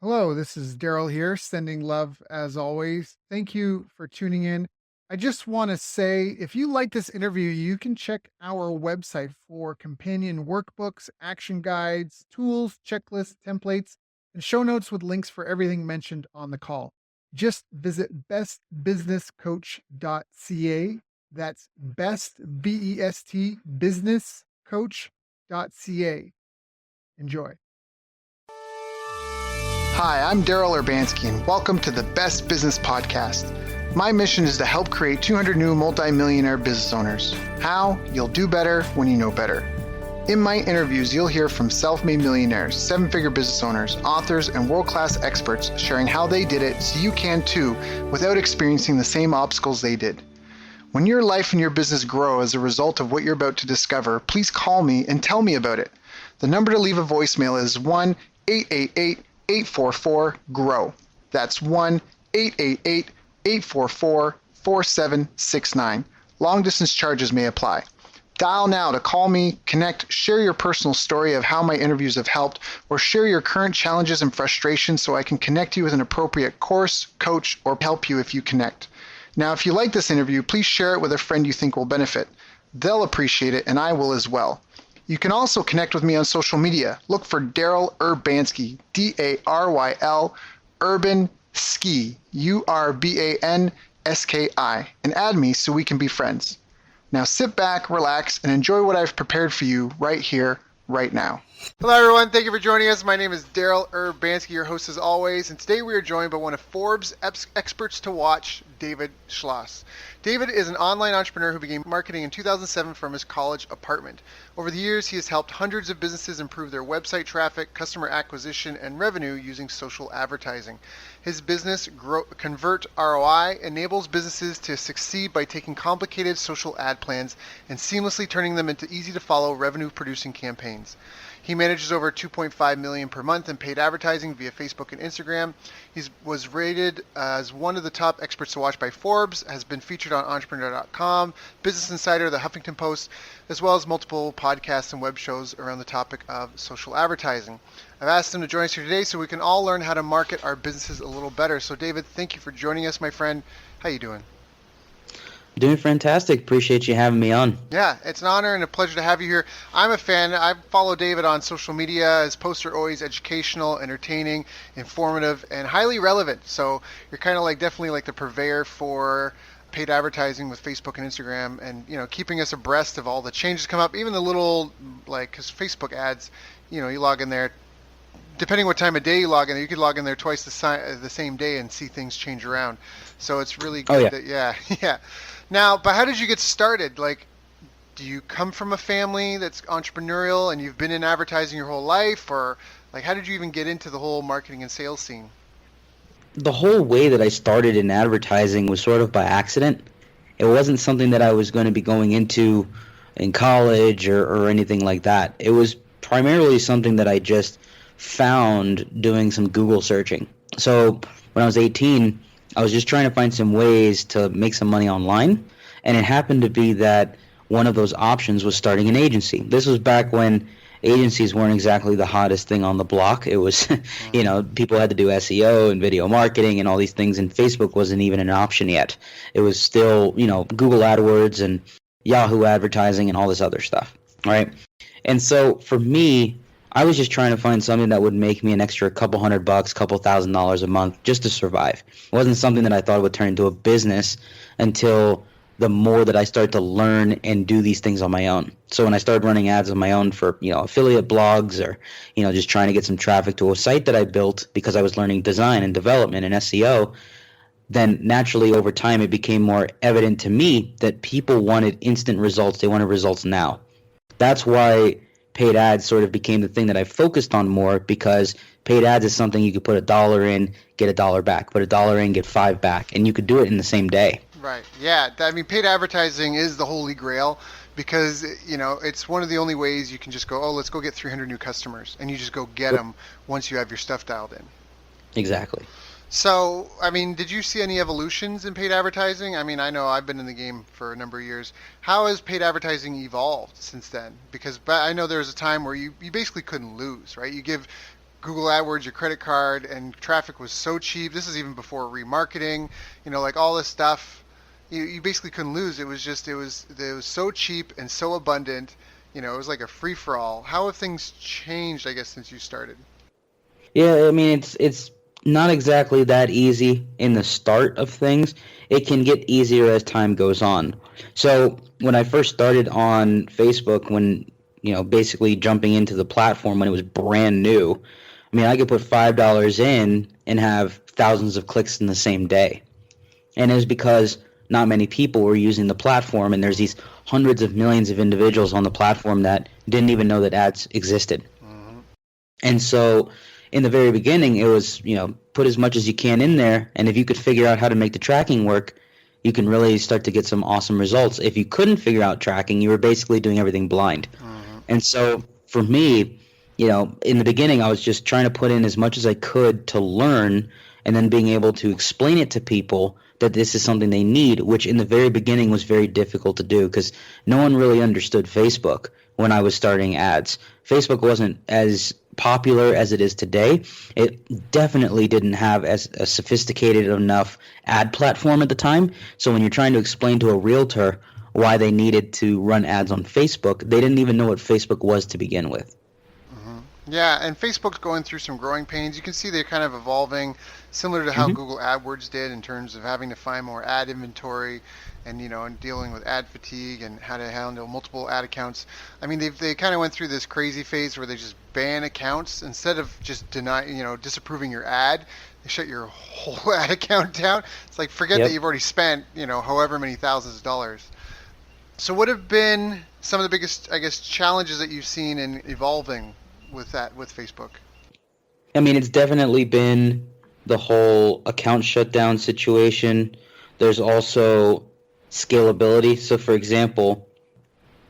Hello, this is Daryl here, sending love as always. Thank you for tuning in. I just want to say if you like this interview, you can check our website for companion workbooks, action guides, tools, checklists, templates, and show notes with links for everything mentioned on the call. Just visit bestbusinesscoach.ca. That's best, B-E-S-T, businesscoach.ca. Enjoy. Hi, I'm Daryl Urbanski, and welcome to the Best Business Podcast. My mission is to help create 200 new multimillionaire business owners. How? You'll do better when you know better. In my interviews, you'll hear from self-made millionaires, seven-figure business owners, authors, and world-class experts sharing how they did it so you can too, without experiencing the same obstacles they did. When your life and your business grow as a result of what you're about to discover, please call me and tell me about it. The number to leave a voicemail is 1-888-844-GROW. That's 1-888-844-4769. Long distance charges may apply. Dial now to call me, connect, share your personal story of how my interviews have helped, or share your current challenges and frustrations so I can connect you with an appropriate course, coach, or help you if you connect. Now, if you like this interview, please share it with a friend you think will benefit. They'll appreciate it, and I will as well. You can also connect with me on social media. Look for Daryl Urbanski, D-A-R-Y-L, Urban Ski, U-R-B-A-N-S-K-I, and add me so we can be friends. Now sit back, relax, and enjoy what I've prepared for you right here, right now. Hello, everyone. Thank you for joining us. My name is Daryl Urbanski, your host as always, and today we are joined by one of Forbes' experts to watch, David Schloss. David is an online entrepreneur who began marketing in 2007 from his college apartment. Over the years, he has helped hundreds of businesses improve their website traffic, customer acquisition, and revenue using social advertising. His business, Convert ROI, enables businesses to succeed by taking complicated social ad plans and seamlessly turning them into easy-to-follow revenue-producing campaigns. He manages over $2.5 million per month in paid advertising via Facebook and Instagram. He was rated as one of the top experts to watch by Forbes, has been featured on Entrepreneur.com, Business Insider, The Huffington Post, as well as multiple podcasts and web shows around the topic of social advertising. I've asked him to join us here today so we can all learn how to market our businesses a little better. So David, thank you for joining us, my friend. How you doing? Doing fantastic. Appreciate you having me on. Yeah, it's an honor and a pleasure to have you here. I'm a fan. I follow David on social media. His posts are always educational, entertaining, informative, and highly relevant. So you're kind of like definitely like the purveyor for paid advertising with Facebook and Instagram, and keeping us abreast of all the changes come up, even the little because Facebook ads, you log in there. Depending what time of day you log in there, you could log in there twice the same day and see things change around. So it's really good. Oh, yeah. Yeah. Now, but how did you get started? Like, do you come from a family that's entrepreneurial and you've been in advertising your whole life, or like how did you even get into the whole marketing and sales scene? The whole way that I started in advertising was sort of by accident. It wasn't something that I was going to be going into in college or anything like that. It was primarily something that I just found doing some Google searching. So when I was 18, I was just trying to find some ways to make some money online, and it happened to be that one of those options was starting an agency. This was back when agencies weren't exactly the hottest thing on the block. It was, people had to do SEO and video marketing and all these things, and Facebook wasn't even an option yet. It was still, Google AdWords and Yahoo advertising and all this other stuff, right? And so for me, I was just trying to find something that would make me an extra couple $100, couple $1,000 a month just to survive. It wasn't something that I thought would turn into a business until the more that I started to learn and do these things on my own. So when I started running ads on my own for, affiliate blogs or, just trying to get some traffic to a site that I built because I was learning design and development and SEO, then naturally over time it became more evident to me that people wanted instant results. They wanted results now. That's why paid ads sort of became the thing that I focused on more, because paid ads is something you could put $1 in, get $1 back, put $1 in, get $5 back, and you could do it in the same day. Right. Yeah. I mean, paid advertising is the holy grail because, it's one of the only ways you can just go, let's go get 300 new customers, and you just go get them once you have your stuff dialed in. Exactly. So, I mean, did you see any evolutions in paid advertising? I mean, I know I've been in the game for a number of years. How has paid advertising evolved since then? Because I know there was a time where you basically couldn't lose, right? You give Google AdWords, your credit card, and traffic was so cheap. This is even before remarketing, like all this stuff. You basically couldn't lose. It was so cheap and so abundant. It was like a free for all. How have things changed, I guess, since you started? Yeah, I mean it's not exactly that easy in the start of things. It can get easier as time goes on. So when I first started on Facebook, when basically jumping into the platform when it was brand new, I mean I could put $5 in and have thousands of clicks in the same day, and it was because not many people were using the platform, and there's these hundreds of millions of individuals on the platform that didn't even know that ads existed. Mm-hmm. And so in the very beginning, it was, put as much as you can in there, and if you could figure out how to make the tracking work, you can really start to get some awesome results. If you couldn't figure out tracking, you were basically doing everything blind. Mm-hmm. And so for me, in the beginning, I was just trying to put in as much as I could to learn, and then being able to explain it to people that this is something they need, which in the very beginning was very difficult to do because no one really understood Facebook when I was starting ads. Facebook wasn't as popular as it is today. It definitely didn't have as a sophisticated enough ad platform at the time. So when you're trying to explain to a realtor why they needed to run ads on Facebook, they didn't even know what Facebook was to begin with. Yeah, and Facebook's going through some growing pains. You can see they're kind of evolving, similar to how Google AdWords did in terms of having to find more ad inventory and, and dealing with ad fatigue and how to handle multiple ad accounts. I mean, they kind of went through this crazy phase where they just ban accounts instead of just disapproving your ad. They shut your whole ad account down. It's like, forget that you've already spent, however many thousands of dollars. So what have been some of the biggest, I guess, challenges that you've seen in evolving with Facebook? I mean, it's definitely been the whole account shutdown situation. There's also scalability. So for example,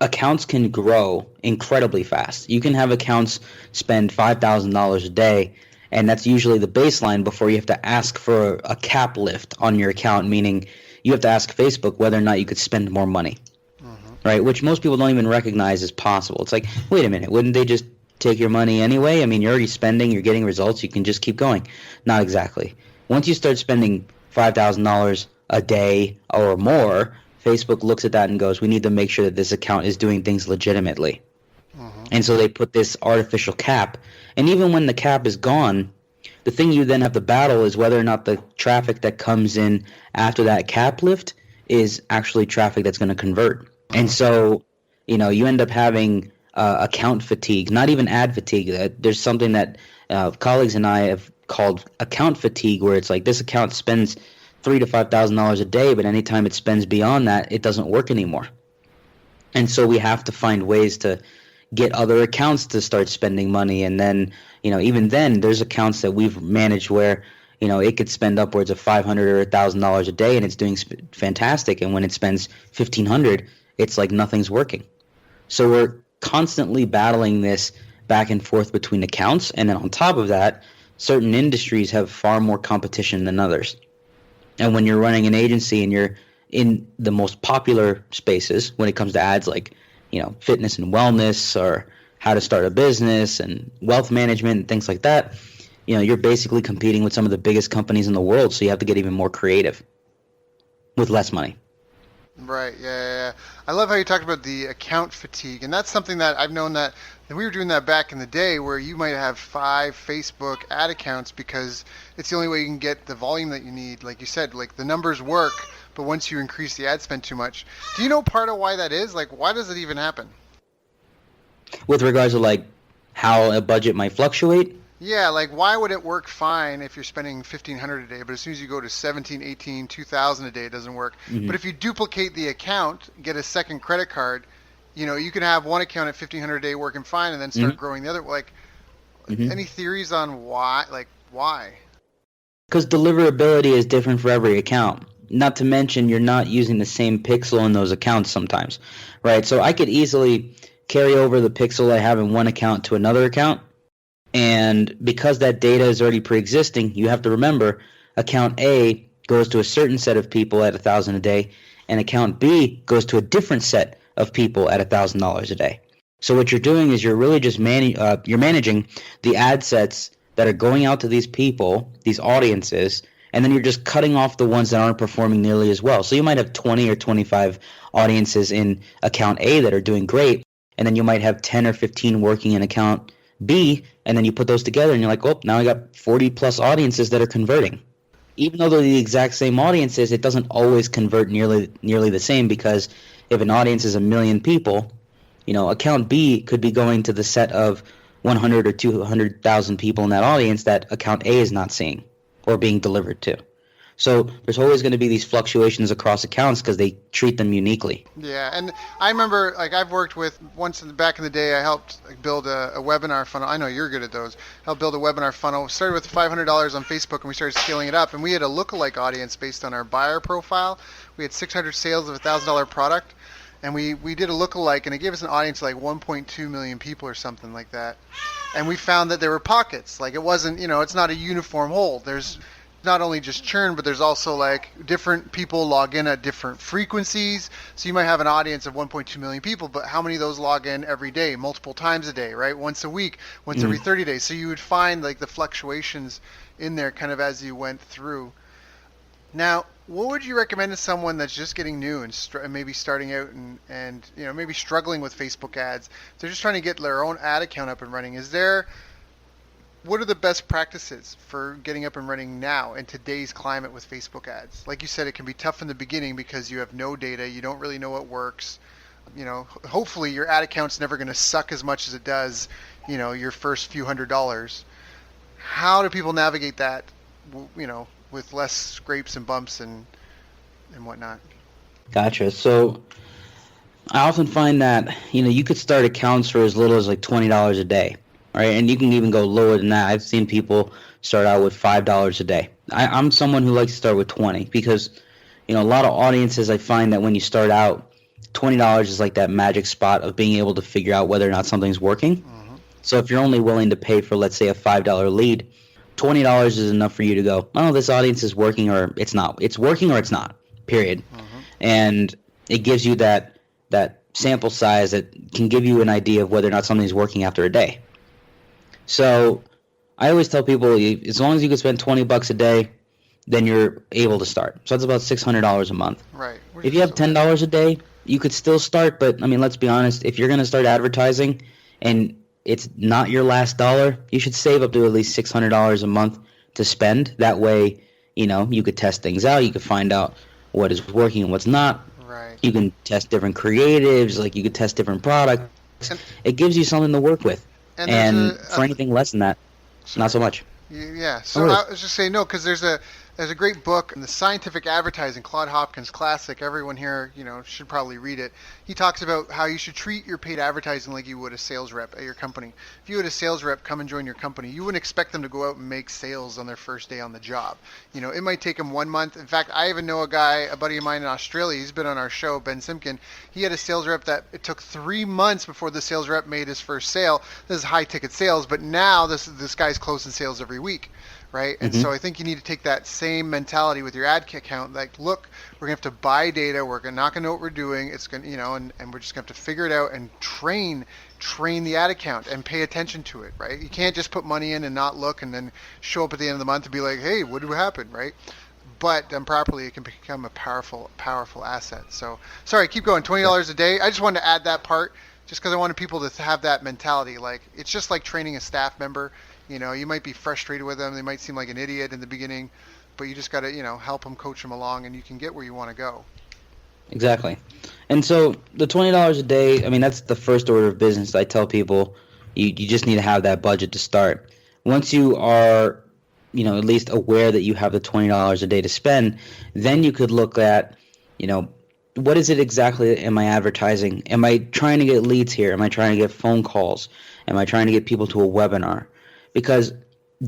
accounts can grow incredibly fast. You can have accounts spend $5,000 a day, and that's usually the baseline before you have to ask for a cap lift on your account, meaning you have to ask Facebook whether or not you could spend more money. Right? Which most people don't even recognize is possible. It's like, wait a minute, wouldn't they just take your money anyway? I mean, you're already spending, you're getting results, you can just keep going. Not exactly. Once you start spending $5,000 a day or more, Facebook looks at that and goes, we need to make sure that this account is doing things legitimately. And so they put this artificial cap. And even when the cap is gone, the thing you then have to battle is whether or not the traffic that comes in after that cap lift is actually traffic that's going to convert. And so, you end up having account fatigue, not even ad fatigue. There's something that colleagues and I have called account fatigue, where it's like this account spends $3,000 to $5,000 a day, but anytime it spends beyond that, it doesn't work anymore. And so we have to find ways to get other accounts to start spending money. And then, even then, there's accounts that we've managed where it could spend upwards of $500 or $1,000 a day, and it's doing fantastic. And when it spends $1,500, it's like nothing's working. So we're constantly battling this back and forth between accounts, and then on top of that, certain industries have far more competition than others. And when you're running an agency and you're in the most popular spaces when it comes to ads, like fitness and wellness, or how to start a business and wealth management and things like that, you're basically competing with some of the biggest companies in the world, so you have to get even more creative with less money. Right, yeah. I love how you talked about the account fatigue, and that's something that I've known that we were doing that back in the day, where you might have 5 Facebook ad accounts because it's the only way you can get the volume that you need. Like you said, like the numbers work, but once you increase the ad spend too much. Do you know part of why that is? Like, why does it even happen? With regards to like how a budget might fluctuate? Yeah, like why would it work fine if you're spending $1,500 a day, but as soon as you go to 17, 18, 2,000 a day, it doesn't work. But if you duplicate the account, get a second credit card, you can have one account at $1,500 a day working fine, and then start growing the other. Like, any theories on why? Like, why? Because deliverability is different for every account. Not to mention, you're not using the same pixel in those accounts sometimes, right? So I could easily carry over the pixel I have in one account to another account. And because that data is already pre-existing, you have to remember account A goes to a certain set of people at $1,000 a day, and account B goes to a different set of people at $1,000 a day. So what you're doing is you're really just you're managing the ad sets that are going out to these people, these audiences, and then you're just cutting off the ones that aren't performing nearly as well. So you might have 20 or 25 audiences in account A that are doing great, and then you might have 10 or 15 working in account B, and then you put those together and you're like, oh, now I got 40 plus audiences that are converting. Even though they're the exact same audiences, it doesn't always convert nearly the same, because if an audience is 1 million people, account B could be going to the set of 100 or 200,000 people in that audience that account A is not seeing or being delivered to. So there's always going to be these fluctuations across accounts because they treat them uniquely. Yeah, and I remember, I've worked with, back in the day, I helped build a webinar funnel. I know you're good at those. Helped build a webinar funnel. Started with $500 on Facebook, and we started scaling it up. And we had a lookalike audience based on our buyer profile. We had 600 sales of a $1,000 product, and we did a lookalike, and it gave us an audience of 1.2 million people or something like that. And we found that there were pockets. It wasn't, it's not a uniform whole. There's not only just churn, but there's also different people log in at different frequencies. So you might have an audience of 1.2 million people, but how many of those log in every day, multiple times a day, right? Once a week, once every 30 days. So you would find the fluctuations in there kind of as you went through. Now, what would you recommend to someone that's just getting new and maybe starting out and maybe struggling with Facebook ads? They're just trying to get their own ad account up and running. What are the best practices for getting up and running now in today's climate with Facebook ads? Like you said, it can be tough in the beginning because you have no data. You don't really know what works. Hopefully your ad account's never going to suck as much as it does, your first few $100s. How do people navigate that, with less scrapes and bumps and whatnot? Gotcha. So I often find that, you could start accounts for as little as $20 a day. Right, and you can even go lower than that. I've seen people start out with $5 a day. I'm someone who likes to start with 20 because, a lot of audiences, I find that when you start out, $20 is that magic spot of being able to figure out whether or not something's working. Mm-hmm. So if you're only willing to pay for, let's say, a $5 lead, $20 is enough for you to go, oh, this audience is working or it's not. It's working or it's not, period. Mm-hmm. And it gives you that sample size that can give you an idea of whether or not something's working after a day. So I always tell people, as long as you can spend $20 a day, then you're able to start. So that's about $600 a month. Right. If you have $10 a day, you could still start. But, let's be honest, if you're going to start advertising and it's not your last dollar, you should save up to at least $600 a month to spend. That way, you could test things out. You could find out what is working and what's not. Right. You can test different creatives. You could test different products. It gives you something to work with. And for anything less than that, not so much. Yeah. So I was just saying no, because there's a great book, The Scientific Advertising, Claude Hopkins classic. Everyone here, should probably read it. He talks about how you should treat your paid advertising like you would a sales rep at your company. If you had a sales rep come and join your company, you wouldn't expect them to go out and make sales on their first day on the job. It might take them 1 month. In fact, I even know a buddy of mine in Australia. He's been on our show, Ben Simkin. He had a sales rep that it took 3 months before the sales rep made his first sale. This is high ticket sales, but now this guy's closing sales every week. Right. And so I think you need to take that same mentality with your ad account. Look, we're going to have to buy data. We're not going to know what we're doing. It's going to, and we're just going to have to figure it out and train the ad account and pay attention to it. Right. You can't just put money in and not look and then show up at the end of the month and be like, hey, what did happen? Right. But done properly, it can become a powerful asset. So sorry, keep going. $20 a day. I just wanted to add that part just because I wanted people to have that mentality. It's just like training a staff member. You might be frustrated with them. They might seem like an idiot in the beginning, but you just got to, help them, coach them along, and you can get where you want to go. Exactly. And so the $20 a day, that's the first order of business. I tell people you just need to have that budget to start. Once you are, at least aware that you have the $20 a day to spend, then you could look at, what is it exactly am I advertising? Am I trying to get leads here? Am I trying to get phone calls? Am I trying to get people to a webinar? Because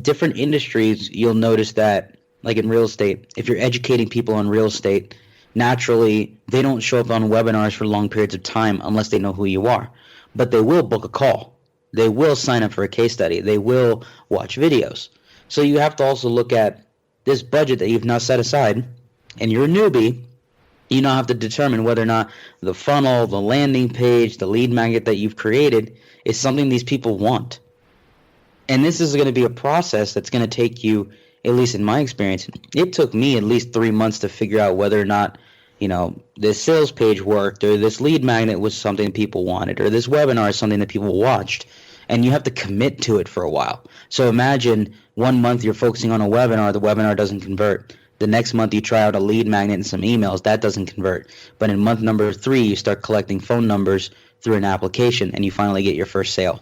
different industries, you'll notice that, like in real estate, if you're educating people on real estate, naturally they don't show up on webinars for long periods of time unless they know who you are. But they will book a call. They will sign up for a case study. They will watch videos. So you have to also look at this budget that you've now set aside, and you're a newbie. You now have to determine whether or not the funnel, the landing page, the lead magnet that you've created is something these people want. And this is going to be a process that's going to take you, at least in my experience, it took me at least 3 months to figure out whether or not, this sales page worked, or this lead magnet was something people wanted, or this webinar is something that people watched. And you have to commit to it for a while. So imagine 1 month you're focusing on a webinar, the webinar doesn't convert. The next month you try out a lead magnet and some emails, that doesn't convert. But in month number 3, you start collecting phone numbers through an application, and you finally get your first sale.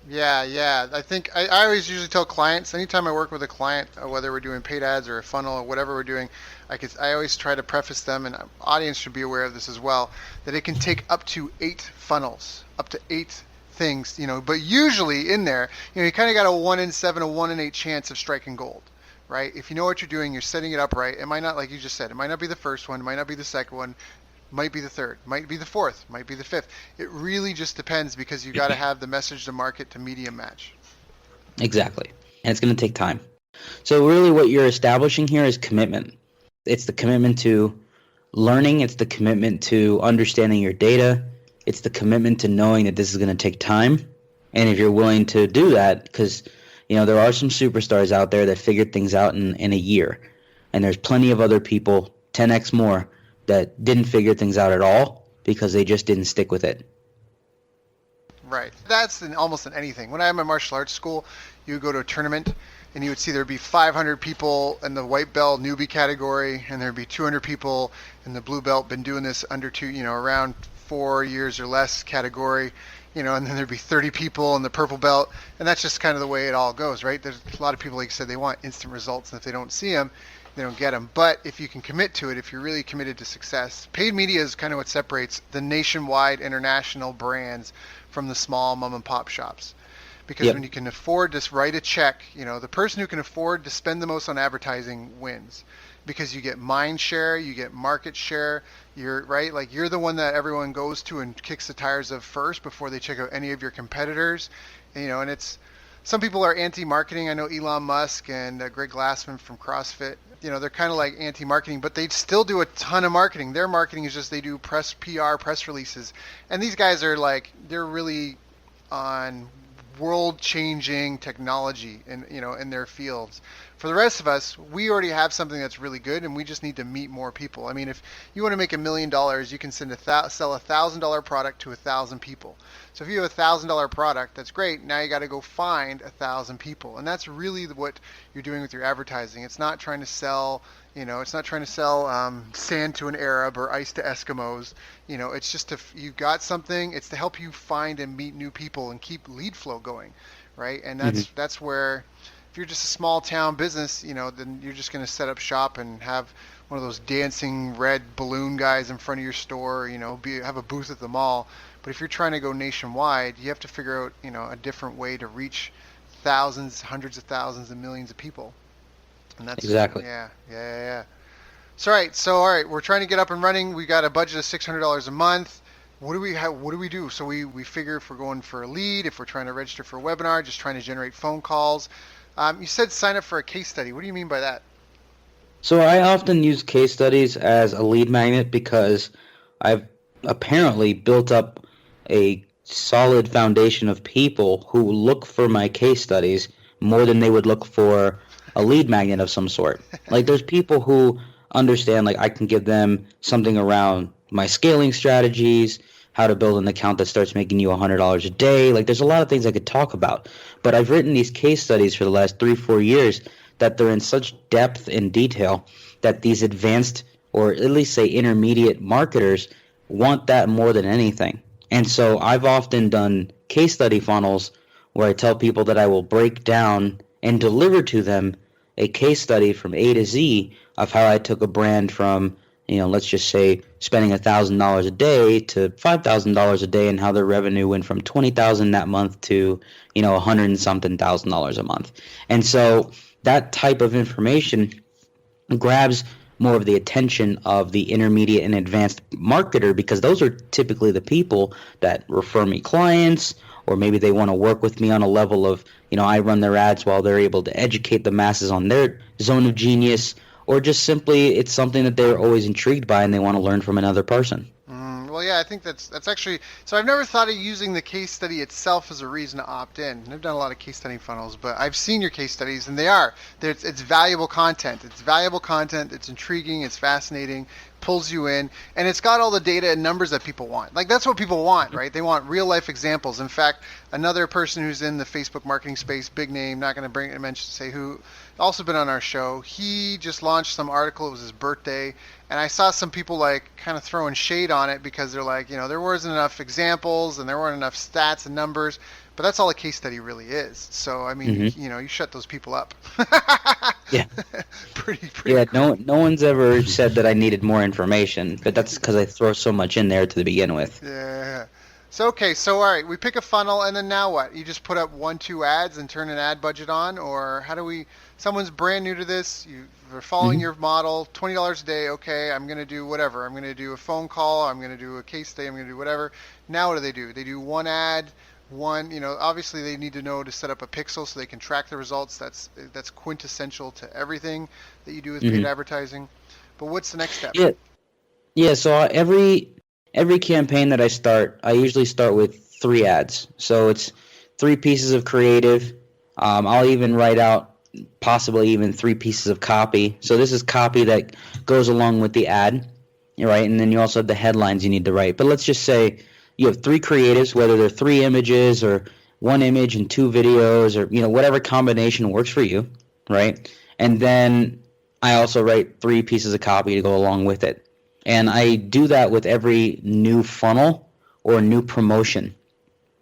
Yeah. I think I always usually tell clients, anytime I work with a client, whether we're doing paid ads or a funnel or whatever we're doing, I always try to preface them, and audience should be aware of this as well, that it can take up to 8 funnels, up to 8 things, but usually in there, you kind of got a 1 in 7, a 1 in 8 chance of striking gold, right? If you know what you're doing, you're setting it up right. It might not, like you just said, it might not be the first one, it might not be the second one, might be the third, might be the fourth, might be the fifth. It really just depends, because you got to have the message to market to medium match. Exactly. And it's going to take time. So really what you're establishing here is commitment. It's the commitment to learning. It's the commitment to understanding your data. It's the commitment to knowing that this is going to take time. And if you're willing to do that, because, there are some superstars out there that figured things out in a year. And there's plenty of other people, 10x more, that didn't figure things out at all because they just didn't stick with it. Right. That's almost in anything. When I had my martial arts school, you would go to a tournament and you would see there'd be 500 people in the white belt newbie category, and there'd be 200 people in the blue belt, been doing this around 4 years or less category, and then there'd be 30 people in the purple belt, and that's just kind of the way it all goes, right? There's a lot of people, like you said, they want instant results, and if they don't see them, they don't get them. But if you can commit to it, if you're really committed to success, paid media is kind of what separates the nationwide international brands from the small mom and pop shops. Because when you can afford to write a check, the person who can afford to spend the most on advertising wins. Because you get mind share, you get market share, you're right, like you're the one that everyone goes to and kicks the tires of first before they check out any of your competitors. And it's, some people are anti-marketing. I know Elon Musk and Greg Glassman from CrossFit, they're kind of like anti-marketing, but they still do a ton of marketing. Their marketing is just, they do press releases. And these guys are like, they're really on world-changing technology in their fields. For the rest of us, we already have something that's really good, and we just need to meet more people. I mean, if you want to make $1 million, you can sell a $1,000 product to 1,000 people. So if you have a $1,000 product, that's great. Now you got to go find 1,000 people, and that's really what you're doing with your advertising. It's not trying to sell, sand to an Arab or ice to Eskimos. It's just you've got something. It's to help you find and meet new people and keep lead flow going, right? And that's where, if you're just a small town business, then you're just going to set up shop and have one of those dancing red balloon guys in front of your store, have a booth at the mall. But if you're trying to go nationwide, you have to figure out, a different way to reach thousands, hundreds of thousands, and millions of people. And that's exactly. Yeah. So all right, we're trying to get up and running. We got a budget of $600 a month. What do we do? So we figure if we're going for a lead, if we're trying to register for a webinar, just trying to generate phone calls. You said sign up for a case study. What do you mean by that? So I often use case studies as a lead magnet because I've apparently built up a solid foundation of people who look for my case studies more than they would look for a lead magnet of some sort. Like, there's people who understand, like, I can give them something around my scaling strategies, how to build an account that starts making you $100 a day. Like, there's a lot of things I could talk about. But I've written these case studies for the last 3-4 years that they're in such depth and detail that these advanced, or at least say intermediate marketers, want that more than anything. And so I've often done case study funnels where I tell people that I will break down and deliver to them a case study from A to Z of how I took a brand from, let's just say spending $1,000 a day to $5,000 a day, and how their revenue went from $20,000 that month to, $100 and something thousand a month. And so that type of information grabs more of the attention of the intermediate and advanced marketer, because those are typically the people that refer me clients, or maybe they want to work with me on a level of, I run their ads while they're able to educate the masses on their zone of genius, or just simply it's something that they're always intrigued by and they want to learn from another person. Well, Well, yeah, I think that's actually. So I've never thought of using the case study itself as a reason to opt in. I've done a lot of case study funnels, but I've seen your case studies, and they are. It's valuable content. It's valuable content. It's intriguing. It's fascinating. Pulls you in, and it's got all the data and numbers that people want. Like, that's what people want, right? They want real life examples. In fact, another person who's in the Facebook marketing space, big name, not going to say who, also been on our show. He just launched some article. It was his birthday, and I saw some people like kind of throwing shade on it because they're like, there wasn't enough examples and there weren't enough stats and numbers. But that's all a case study really is. So I mean, you shut those people up. Yeah. pretty. Yeah. Cool. No one's ever said that I needed more information, but that's because I throw so much in there to begin with. Yeah. So all right, we pick a funnel, and then now what? You just put up 1-2 ads and turn an ad budget on, or how do we? Someone's brand new to this. They're following your model, $20 a day. Okay, I'm gonna do whatever. I'm gonna do a phone call. I'm gonna do a case study. I'm gonna do whatever. Now what do? They do one ad. Obviously they need to know to set up a pixel so they can track the results. That's quintessential to everything that you do with paid advertising. But what's the next step? Yeah. So every campaign that I start, I usually start with 3 ads. So it's 3 pieces of creative. I'll even write out possibly even 3 pieces of copy. So this is copy that goes along with the ad, right? And then you also have the headlines you need to write. But let's just say you have 3 creatives, whether they're 3 images or 1 image and 2 videos, or whatever combination works for you, right? And then I also write 3 pieces of copy to go along with it. And I do that with every new funnel or new promotion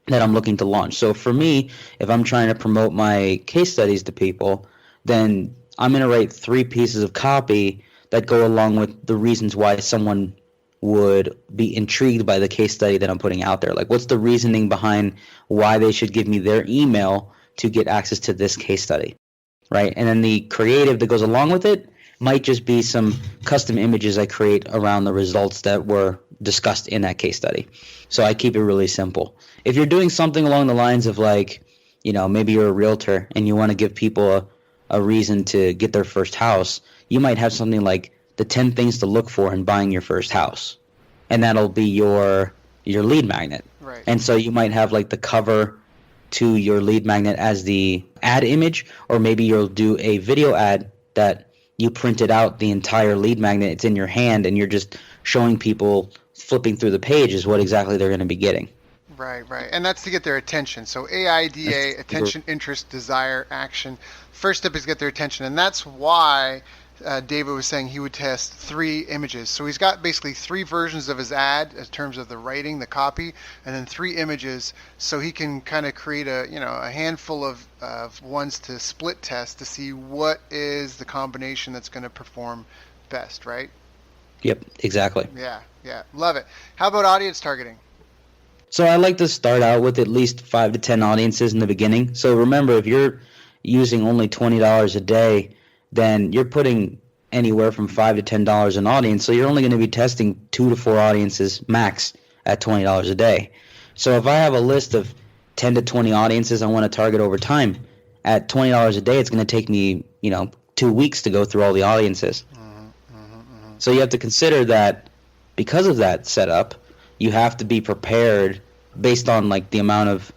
that I'm looking to launch. So for me, if I'm trying to promote my case studies to people, then I'm going to write 3 pieces of copy that go along with the reasons why someone would be intrigued by the case study that I'm putting out there. Like, what's the reasoning behind why they should give me their email to get access to this case study, right? And then the creative that goes along with it might just be some custom images I create around the results that were discussed in that case study. So I keep it really simple. If you're doing something along the lines of like, maybe you're a realtor and you want to give people a reason to get their first house, you might have something like the 10 things to look for in buying your first house. And that'll be your lead magnet. Right. And so you might have like the cover to your lead magnet as the ad image, or maybe you'll do a video ad that you printed out the entire lead magnet. It's in your hand and you're just showing people flipping through the page is what exactly they're going to be getting. Right. And that's to get their attention. So AIDA, attention, interest, desire, action. First step is get their attention. And that's why David was saying he would test 3 images. So he's got basically 3 versions of his ad in terms of the writing, the copy, and then 3 images, so he can kind of create a handful of ones to split test to see what is the combination that's going to perform best, right? Yep, exactly. Yeah, love it. How about audience targeting? So I like to start out with at least 5 to 10 audiences in the beginning. So remember, if you're using only $20 a day, then you're putting anywhere from $5 to $10 an audience. So you're only going to be testing 2 to 4 audiences max at $20 a day. So if I have a list of 10 to 20 audiences I want to target over time, at $20 a day, it's going to take me, 2 weeks to go through all the audiences. So you have to consider that because of that setup, you have to be prepared based on like the amount of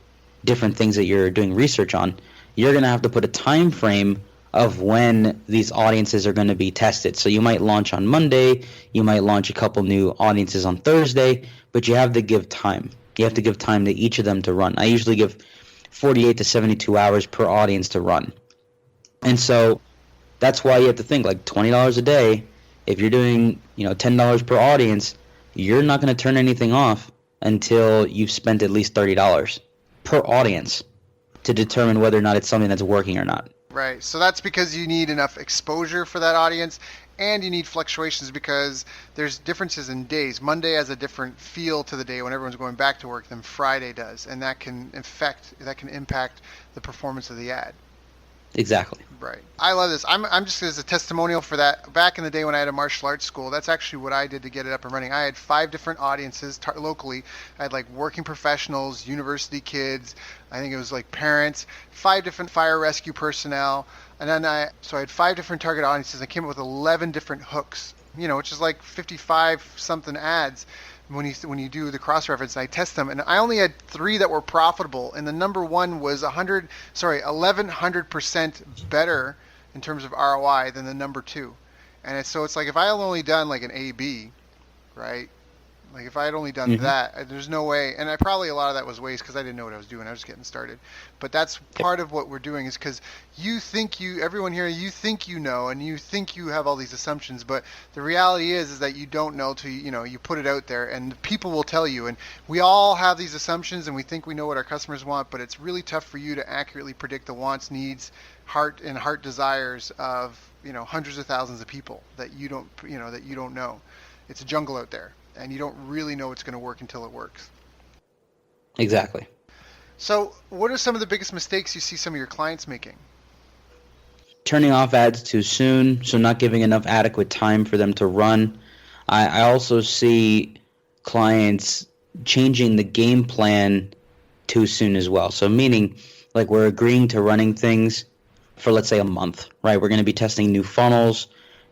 different things that you're doing research on. You're going to have to put a time frame of when these audiences are going to be tested. So you might launch on Monday, you might launch a couple new audiences on Thursday, but you have to give time. You have to give time to each of them to run. I usually give 48 to 72 hours per audience to run. And so that's why you have to think like $20 a day. If you're doing, $10 per audience, you're not going to turn anything off until you've spent at least $30 per audience to determine whether or not it's something that's working or not. Right. So that's because you need enough exposure for that audience, and you need fluctuations because there's differences in days. Monday has a different feel to the day when everyone's going back to work than Friday does, and that can impact the performance of the ad. Exactly. Right. I love this. I'm just as a testimonial for that. Back in the day when I had a martial arts school, that's actually what I did to get it up and running. I had 5 different audiences locally. I had like working professionals, university kids, I think it was like parents, 5 different fire rescue personnel, and then I had 5 different target audiences. I came up with 11 different hooks, which is like 55 something ads. when you do the cross reference, I test them, and I only had 3 that were profitable, and the number one was 1,100% better in terms of ROI than the number 2. And it's like if I had only done like an A/B, right? Like if I had only done Hmm. that, there's no way. And I probably a lot of that was waste because I didn't know what I was doing. I was just getting started. But that's part of what we're doing is because everyone here, you think you know, and you think you have all these assumptions. But the reality is that you don't know till you put it out there, and people will tell you. And we all have these assumptions, and we think we know what our customers want. But it's really tough for you to accurately predict the wants, needs, heart desires of hundreds of thousands of people that you don't know. It's a jungle out there, and you don't really know it's going to work until it works. Exactly. So, what are some of the biggest mistakes you see some of your clients making? Turning off ads too soon, so not giving enough adequate time for them to run. I also see clients changing the game plan too soon as well. So meaning like we're agreeing to running things for let's say a month, right? We're going to be testing new funnels,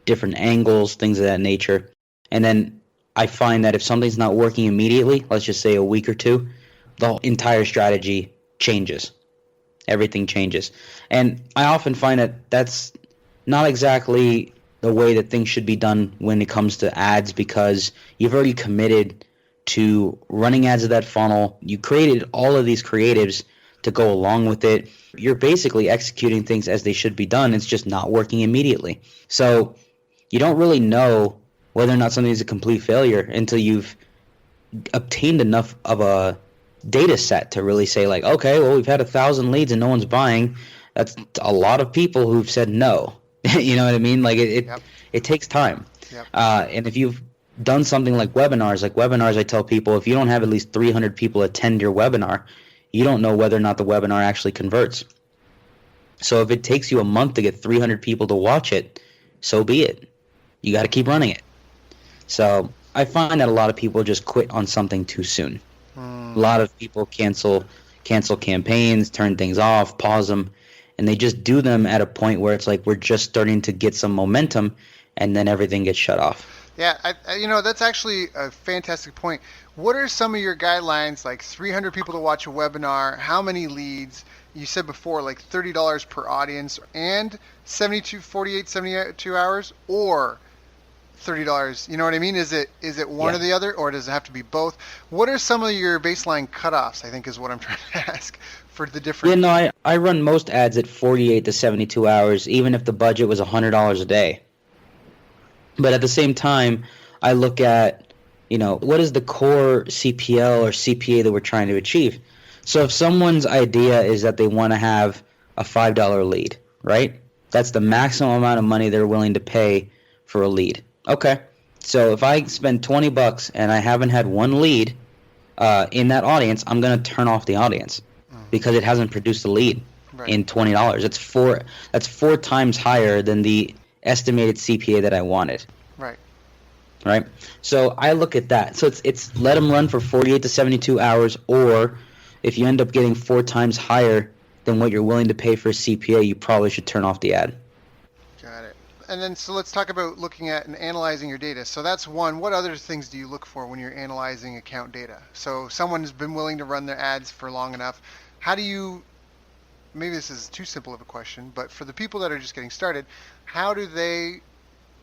different angles, things of that nature. And then I find that if something's not working immediately, let's just say a week or two, the whole entire strategy changes. Everything changes. And I often find that that's not exactly the way that things should be done when it comes to ads because you've already committed to running ads of that funnel. You created all of these creatives to go along with it. You're basically executing things as they should be done. It's just not working immediately. So you don't really know whether or not something is a complete failure until you've obtained enough of a data set to really say like, okay, well, we've had 1,000 leads and no one's buying. That's a lot of people who've said no. You know what I mean? Like Yep. it takes time. Yep. And if you've done something like webinars, I tell people if you don't have at least 300 people attend your webinar, you don't know whether or not the webinar actually converts. So if it takes you a month to get 300 people to watch it, so be it. You got to keep running it. So I find that a lot of people just quit on something too soon. A lot of people cancel campaigns, turn things off, pause them, and they just do them at a point where it's like we're just starting to get some momentum, and then everything gets shut off. Yeah, that's actually a fantastic point. What are some of your guidelines, like 300 people to watch a webinar, how many leads? You said before, like $30 per audience, and 72 hours, or $30. You know what I mean? Is it one or Yeah. the other, or does it have to be both? What are some of your baseline cutoffs? I think is what I'm trying to ask for the Yeah, different. no, I run most ads at 48 to 72 hours, even if the budget was $100 a day. But at the same time, I look at, what is the core CPL or CPA that we're trying to achieve? So if someone's idea is that they want to have a $5 lead, right? That's the maximum amount of money they're willing to pay for a lead. Okay. So if I spend 20 bucks and I haven't had one lead in that audience, I'm going to turn off the audience because it hasn't produced a lead Right. in $20. That's 4 times higher than the estimated CPA that I wanted. Right. Right. So I look at that. So it's let them run for 48 to 72 hours, or if you end up getting 4 times higher than what you're willing to pay for a CPA, you probably should turn off the ad. Got it. And then so let's talk about looking at and analyzing your data. So that's one. What other things do you look for when you're analyzing account data? So someone's been willing to run their ads for long enough. How do you, maybe this is too simple of a question, but for the people that are just getting started, how do they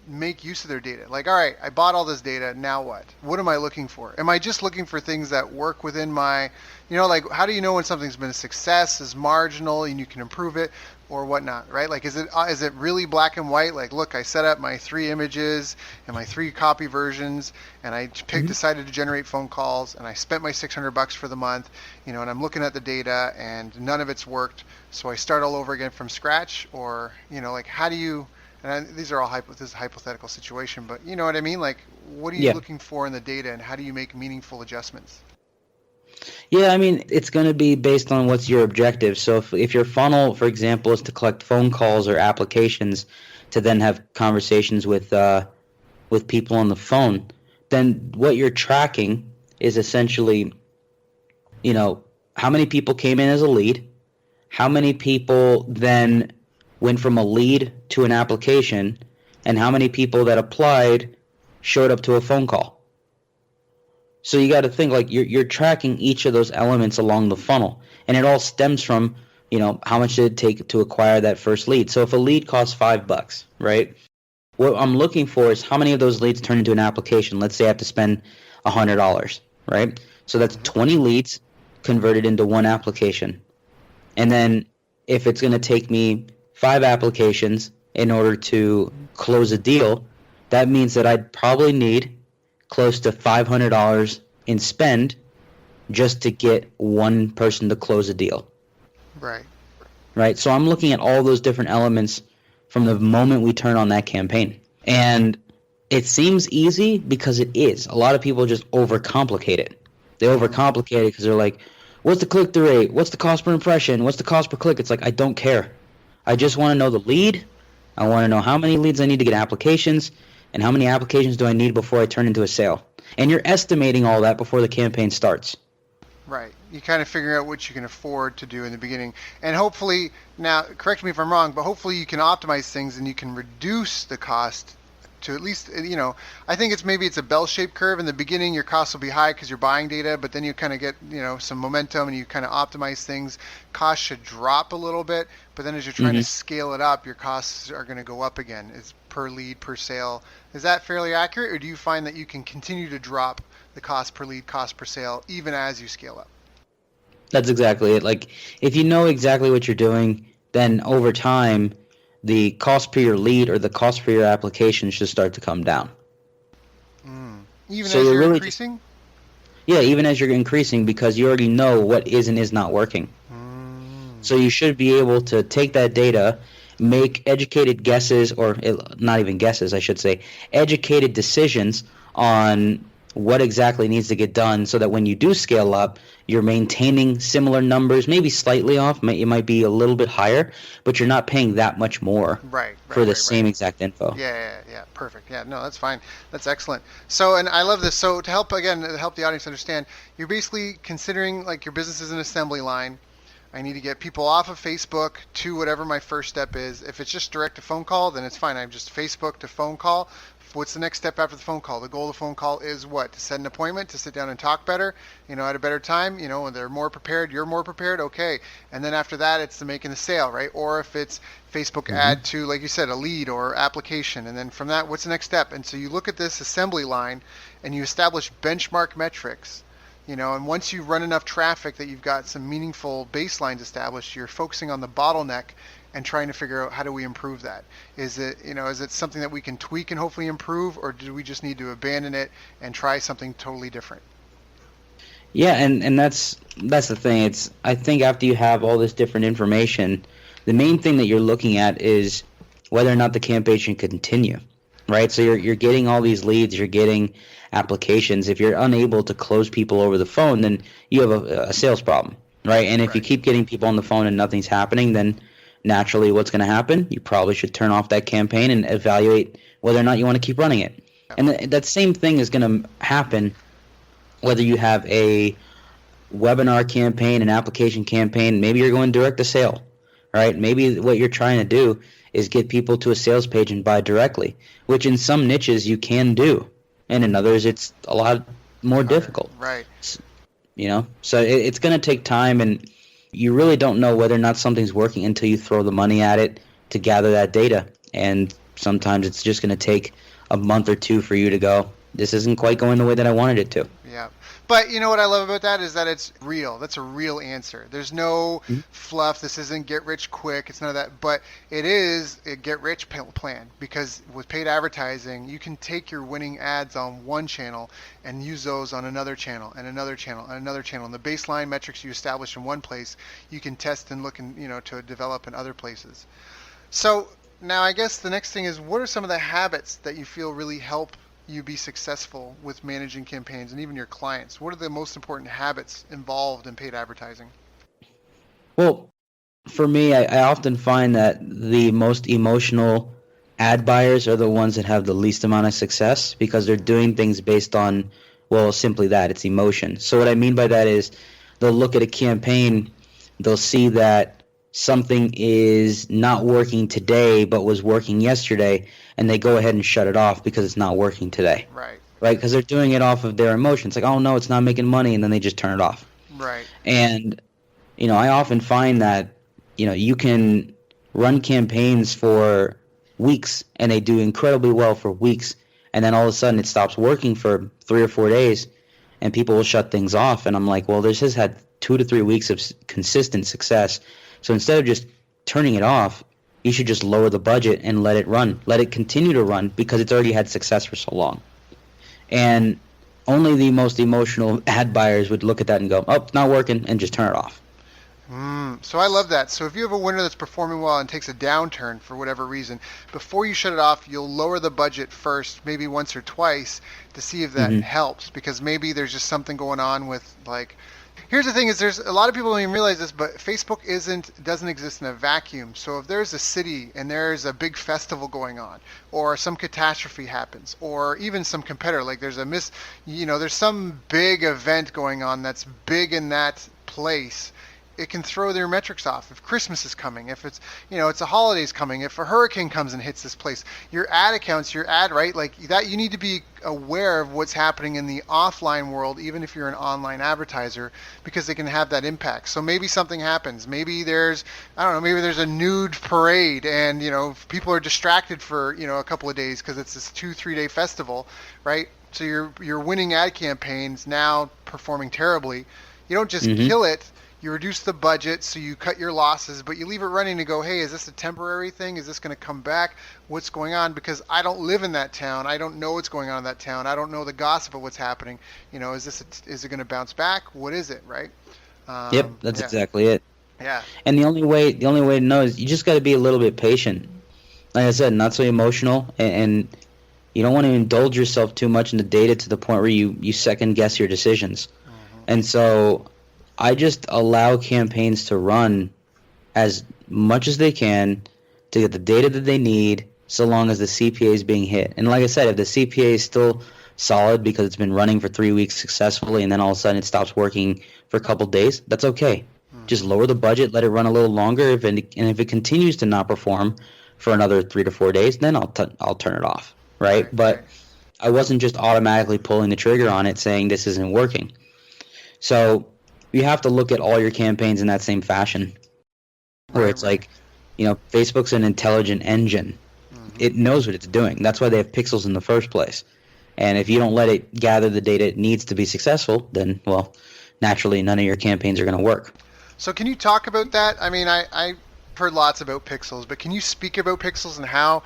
make use of their data? Like, all right, I bought all this data. Now what? What am I looking for? Am I just looking for things that work within my, like how do you know when something's been a success, is marginal, and you can improve it, or whatnot, right? Like, is it really black and white? Like, look, I set up my 3 images and my 3 copy versions, and I decided to generate phone calls, and I spent my $600 for the month, and I'm looking at the data, and none of it's worked, so I start all over again from scratch, or like how do you? And these are all this is a hypothetical situation, but you know what I mean? Like, what are you Yeah. looking for in the data, and how do you make meaningful adjustments? Yeah, I mean, it's going to be based on what's your objective. So if your funnel, for example, is to collect phone calls or applications to then have conversations with people on the phone, then what you're tracking is essentially, how many people came in as a lead, how many people then went from a lead to an application, and how many people that applied showed up to a phone call. So you got to think like you're tracking each of those elements along the funnel, and it all stems from, how much did it take to acquire that first lead. So if a lead costs $5, right? What I'm looking for is how many of those leads turn into an application. Let's say I have to spend $100, right? So that's 20 leads converted into one application. And then if it's going to take me 5 applications in order to close a deal, that means that I'd probably need close to $500 in spend just to get one person to close a deal. Right. Right. So I'm looking at all those different elements from the moment we turn on that campaign. And it seems easy because it is. A lot of people just overcomplicate it. They overcomplicate it because they're like, what's the click-through rate? What's the cost per impression? What's the cost per click? It's like, I don't care. I just want to know the lead. I want to know how many leads I need to get applications, and how many applications do I need before I turn into a sale. And you're estimating all that before the campaign starts. Right. You kind of figure out what you can afford to do in the beginning. And hopefully, now, correct me if I'm wrong, but hopefully you can optimize things and you can reduce the cost to at least, I think maybe it's a bell-shaped curve. In the beginning, your costs will be high because you're buying data, but then you kind of get, some momentum and you kind of optimize things. Costs should drop a little bit, but then as you're trying to scale it up, your costs are going to go up again. It's per lead, per sale. Is that fairly accurate, or do you find that you can continue to drop the cost per lead, cost per sale, even as you scale up? That's exactly it. Like, if you know exactly what you're doing, then over time, the cost per your lead or the cost per your application should start to come down. Even so as you're really increasing? Yeah, even as you're increasing, because you already know what is and is not working. So you should be able to take that data, make educated guesses, or not even guesses, I should say, educated decisions on what exactly needs to get done so that when you do scale up, you're maintaining similar numbers, maybe slightly off. It might be a little bit higher, but you're not paying that much more for the same exact info. Yeah, perfect. Yeah, no, that's fine. That's excellent. So, and I love this. So to help the audience understand, you're basically considering like your business is an assembly line. I need to get people off of Facebook to whatever my first step is. If it's just direct to phone call, then it's fine. I'm just Facebook to phone call. What's the next step after the phone call? The goal of the phone call is what? To set an appointment, to sit down and talk better, at a better time, when they're more prepared, you're more prepared, okay. And then after that, it's the making the sale, right? Or if it's Facebook ad to, like you said, a lead or application. And then from that, what's the next step? And so you look at this assembly line and you establish benchmark metrics. And once you run enough traffic that you've got some meaningful baselines established, you're focusing on the bottleneck and trying to figure out how do we improve that. Is it something that we can tweak and hopefully improve, or do we just need to abandon it and try something totally different? Yeah, and that's the thing. I think after you have all this different information, the main thing that you're looking at is whether or not the campaign can continue, right? So you're getting all these leads, you're getting applications. If you're unable to close people over the phone, then you have a sales problem, right? And if you keep getting people on the phone and nothing's happening, then naturally what's going to happen? You probably should turn off that campaign and evaluate whether or not you want to keep running it. And that same thing is going to happen whether you have a webinar campaign, an application campaign. Maybe you're going direct to sale, right? Maybe what you're trying to do is get people to a sales page and buy directly, which in some niches you can do, and in others it's a lot more difficult. Right. So it's going to take time, and you really don't know whether or not something's working until you throw the money at it to gather that data. And sometimes it's just going to take a month or two for you to go, this isn't quite going the way that I wanted it to. Yeah. But what I love about that is that it's real. That's a real answer. There's no fluff. This isn't get rich quick. It's none of that. But it is a get rich plan, because with paid advertising, you can take your winning ads on one channel and use those on another channel and another channel and another channel. And the baseline metrics you establish in one place, you can test and look and to develop in other places. So now I guess the next thing is, what are some of the habits that you feel really help you be successful with managing campaigns and even your clients? What are the most important habits involved in paid advertising? Well, for me, I often find that the most emotional ad buyers are the ones that have the least amount of success, because they're doing things based on, well, simply that, it's emotion. So what I mean by that is they'll look at a campaign, they'll see that something is not working today but was working yesterday, and they go ahead and shut it off because it's not working today. Right. right? Because they're doing it off of their emotions. Like, oh no, it's not making money, and then they just turn it off. Right. And I often find that you can run campaigns for weeks, and they do incredibly well for weeks, and then all of a sudden it stops working for 3 or 4 days, and people will shut things off. And I'm like, well, this has had 2 to 3 weeks of consistent success. So instead of just turning it off, you should just lower the budget and let it run. Let it continue to run because it's already had success for so long. And only the most emotional ad buyers would look at that and go, oh, it's not working, and just turn it off. So I love that. So if you have a winner that's performing well and takes a downturn for whatever reason, before you shut it off, you'll lower the budget first, maybe once or twice, to see if that helps. Because maybe there's just something going on with, like, here's the thing: is there's a lot of people don't even realize this, but Facebook doesn't exist in a vacuum. So if there's a city and there's a big festival going on, or some catastrophe happens, or even some competitor, like there's there's some big event going on that's big in that place, it can throw their metrics off. If Christmas is coming, if it's a holidays coming, if a hurricane comes and hits this place, your ad accounts, right, like that, you need to be aware of what's happening in the offline world, even if you're an online advertiser, because they can have that impact. So maybe something happens. Maybe there's a nude parade, and people are distracted for a couple of days because it's this 2-3 day festival, right? So your winning ad campaigns now performing terribly. You don't just kill it. You reduce the budget, so you cut your losses, but you leave it running to go, hey, is this a temporary thing? Is this going to come back? What's going on? Because I don't live in that town. I don't know what's going on in that town. I don't know the gossip of what's happening. Is it going to bounce back? What is it, right? Yep, that's exactly it. Yeah. And the only way to know is you just got to be a little bit patient. Like I said, not so emotional, and you don't want to indulge yourself too much in the data to the point where you second guess your decisions. And so I just allow campaigns to run as much as they can to get the data that they need, so long as the CPA is being hit. And like I said, if the CPA is still solid because it's been running for 3 weeks successfully, and then all of a sudden it stops working for a couple days, that's okay. Just lower the budget, let it run a little longer. If it continues to not perform for another 3 to 4 days, then I'll turn it off, right? But I wasn't just automatically pulling the trigger on it saying this isn't working. So you have to look at all your campaigns in that same fashion, where it's like, Facebook's an intelligent engine. It knows what it's doing. That's why they have pixels in the first place. And if you don't let it gather the data it needs to be successful, then, well, naturally none of your campaigns are going to work. So can you talk about that? I mean, I've heard lots about pixels, but can you speak about pixels and how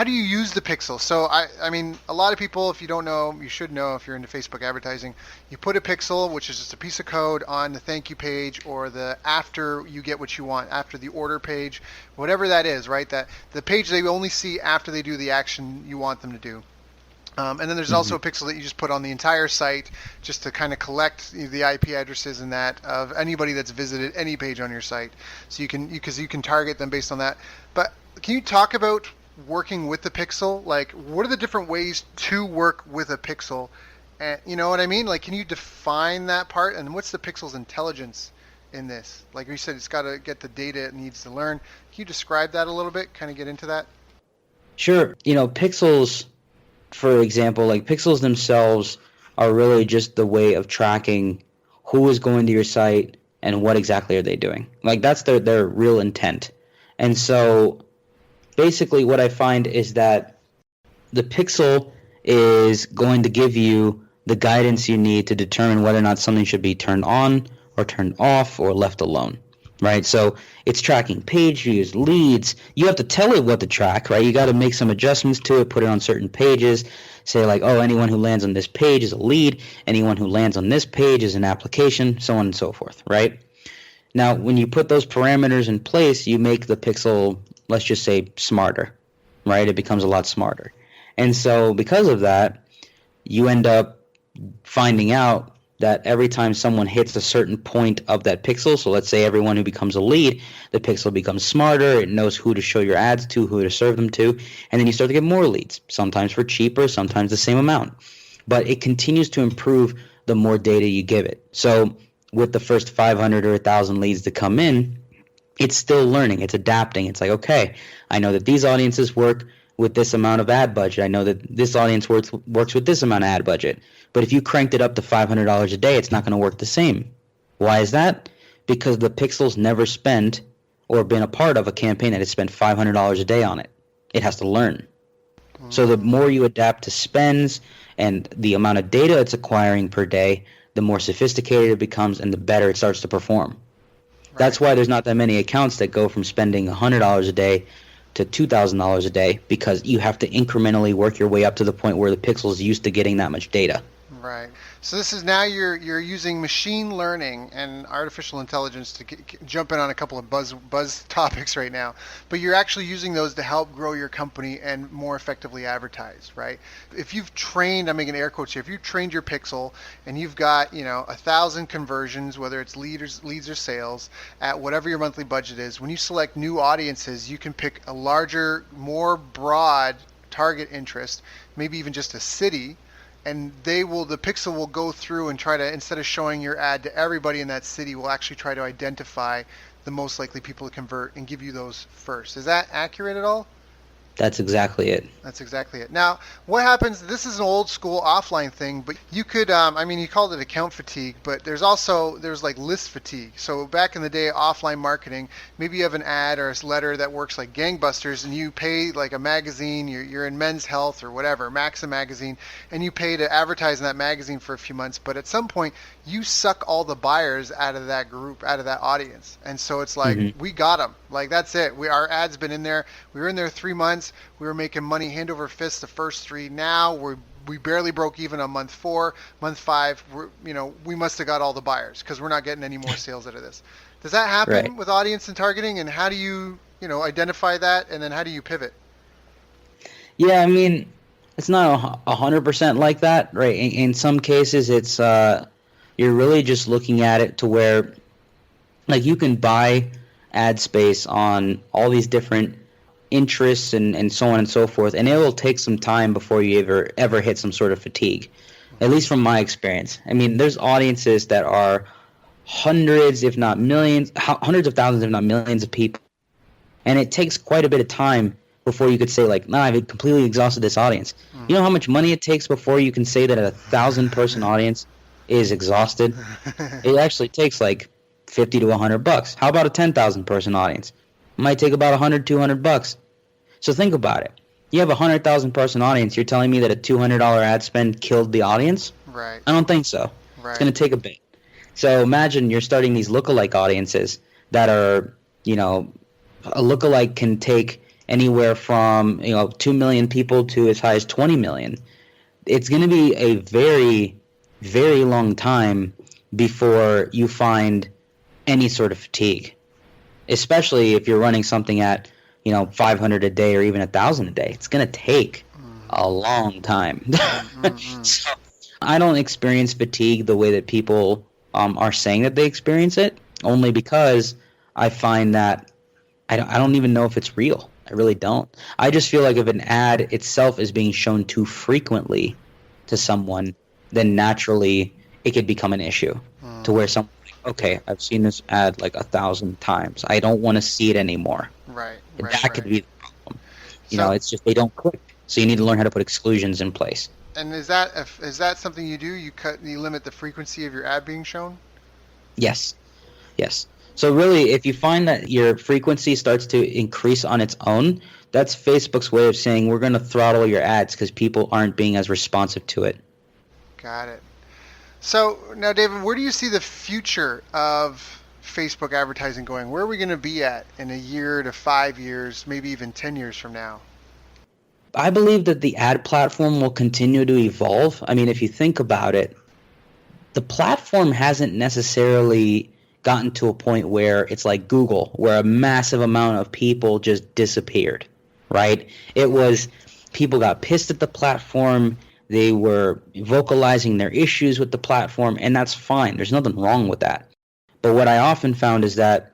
do you use the pixel? So I mean, a lot of people, if you don't know, you should know if you're into Facebook advertising, you put a pixel, which is just a piece of code, on the thank you page, or the after you get what you want, after the order page, whatever that is, right? That the page they only see after they do the action you want them to do. And then there's also a pixel that you just put on the entire site, just to kind of collect the IP addresses and that of anybody that's visited any page on your site. So you can target them based on that. But can you talk about working with the pixel? Like, what are the different ways to work with a pixel? And you know what I mean? Like, can you define that part? And what's the pixel's intelligence in this? Like you said, it's got to get the data it needs to learn. Can you describe that a little bit? Kind of get into that? Sure. Pixels, for example, like pixels themselves are really just the way of tracking who is going to your site and what exactly are they doing. Like, that's their real intent. And so basically what I find is that the pixel is going to give you the guidance you need to determine whether or not something should be turned on or turned off or left alone, right? So it's tracking page views, leads. You have to tell it what to track, right? You got to make some adjustments to it, put it on certain pages, say like, oh, anyone who lands on this page is a lead, anyone who lands on this page is an application, so on and so forth, right? Now, when you put those parameters in place, you make the pixel, let's just say, smarter, right? It becomes a lot smarter. And so because of that, you end up finding out that every time someone hits a certain point of that pixel, so let's say everyone who becomes a lead, the pixel becomes smarter, it knows who to show your ads to, who to serve them to, and then you start to get more leads, sometimes for cheaper, sometimes the same amount. But it continues to improve the more data you give it. So with the first 500 or 1,000 leads that come in, it's still learning, it's adapting. It's like, okay, I know that these audiences work, with this amount of ad budget. I know that this audience works with this amount of ad budget. But if you cranked it up to $500 a day, it's not going to work the same. Why is that? Because the pixels never spend or been a part of a campaign that has spent $500 a day on it. It has to learn. So the more you adapt to spends and the amount of data it's acquiring per day, the more sophisticated it becomes and the better it starts to perform. Right. That's why there's not that many accounts that go from spending $100 a day to $2,000 a day, because you have to incrementally work your way up to the point where the pixel is used to getting that much data. Right. So this is now you're using machine learning and artificial intelligence to jump in on a couple of buzz topics right now, but you're actually using those to help grow your company and more effectively advertise, right? If you've trained, I'm making air quotes here, if you've trained your pixel and you've got 1,000 conversions, whether it's leads or sales, at whatever your monthly budget is, when you select new audiences, you can pick a larger, more broad target interest, maybe even just a city. And the pixel will go through and try to, instead of showing your ad to everybody in that city, will actually try to identify the most likely people to convert and give you those first. Is that accurate at all? That's exactly it. That's exactly it. Now, what happens, this is an old school offline thing, but you could, you called it account fatigue, but there's like list fatigue. So back in the day, offline marketing, maybe you have an ad or a letter that works like gangbusters, and you pay like a magazine, you're in Men's Health or whatever, Maxim magazine, and you pay to advertise in that magazine for a few months, but at some point, you suck all the buyers out of that group, out of that audience. And so it's like, we got them. Like, that's it. Our ad's been in there. We were in there 3 months. We were making money hand over fist the first 3. Now we barely broke even on month 4. Month 5, we must have got all the buyers because we're not getting any more sales out of this. Does that happen with audience and targeting? And how do you, identify that? And then how do you pivot? Yeah, I mean, it's not 100% like that, right? In some cases, it's you're really just looking at it to where, like, you can buy ad space on all these different interests and so on and so forth, and it will take some time before you ever hit some sort of fatigue, at least from my experience. I mean, there's audiences that are hundreds, if not millions, hundreds of thousands, if not millions of people, and it takes quite a bit of time before you could say, like, nah, I've completely exhausted this audience. You know how much money it takes before you can say that a 1,000-person audience is exhausted? It actually takes like $50 to $100. How about a 10,000-person audience? It might take about $100-200. So think about it. You have a 100,000-person audience. You're telling me that a $200 ad spend killed the audience? Right. I don't think so. Right. It's going to take a bit. So imagine you're starting these lookalike audiences that are, a lookalike can take anywhere from 2 million people to as high as 20 million. It's going to be a very, very long time before you find any sort of fatigue, especially if you're running something at 500 a day or even 1,000 a day. It's going to take a long time. So I don't experience fatigue the way that people are saying that they experience it, only because I find that I don't even know if it's real. I really don't. I just feel like if an ad itself is being shown too frequently to someone, then naturally it could become an issue to where someone, okay, I've seen this ad like 1,000 times. I don't want to see it anymore. Right. That could be the problem. It's just they don't click. So you need to learn how to put exclusions in place. And is that something you do? You limit the frequency of your ad being shown? Yes. So really, if you find that your frequency starts to increase on its own, that's Facebook's way of saying we're going to throttle your ads because people aren't being as responsive to it. Got it. So now, David, where do you see the future of Facebook advertising going? Where are we going to be at in a year to 5 years, maybe even 10 years from now? I believe that the ad platform will continue to evolve. I mean, if you think about it, the platform hasn't necessarily gotten to a point where it's like Google, where a massive amount of people just disappeared, right? It was people got pissed at the platform. They were vocalizing their issues with the platform, and that's fine. There's nothing wrong with that. But what I often found is that,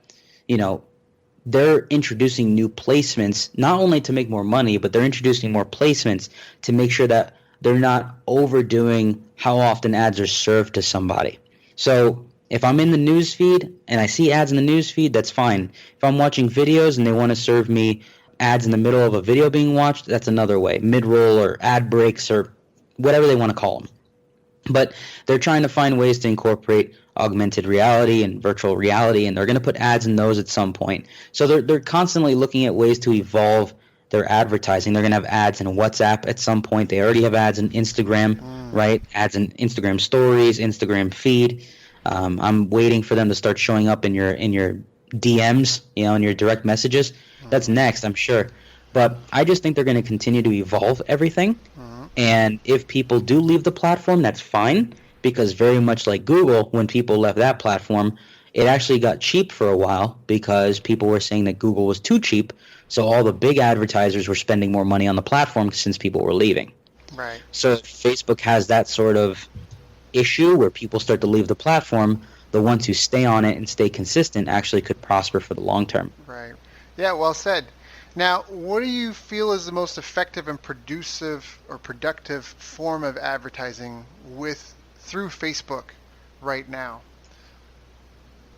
they're introducing new placements, not only to make more money, but they're introducing more placements to make sure that they're not overdoing how often ads are served to somebody. So if I'm in the news feed and I see ads in the news feed, that's fine. If I'm watching videos and they want to serve me ads in the middle of a video being watched, that's another way. Mid-roll or ad breaks or whatever they want to call them. But they're trying to find ways to incorporate augmented reality and virtual reality, and they're going to put ads in those at some point. So they're constantly looking at ways to evolve their advertising. They're going to have ads in WhatsApp at some point. They already have ads in Instagram, right? Ads in Instagram stories, Instagram feed. I'm waiting for them to start showing up in your DMs, in your direct messages. That's next, I'm sure. But I just think they're going to continue to evolve everything. And if people do leave the platform, that's fine, because very much like Google, when people left that platform, it actually got cheap for a while because people were saying that Google was too cheap. So all the big advertisers were spending more money on the platform since people were leaving. Right. So if Facebook has that sort of issue where people start to leave the platform, the ones who stay on it and stay consistent actually could prosper for the long term. Right. Yeah, well said. Now, what do you feel is the most effective and productive form of advertising through Facebook right now?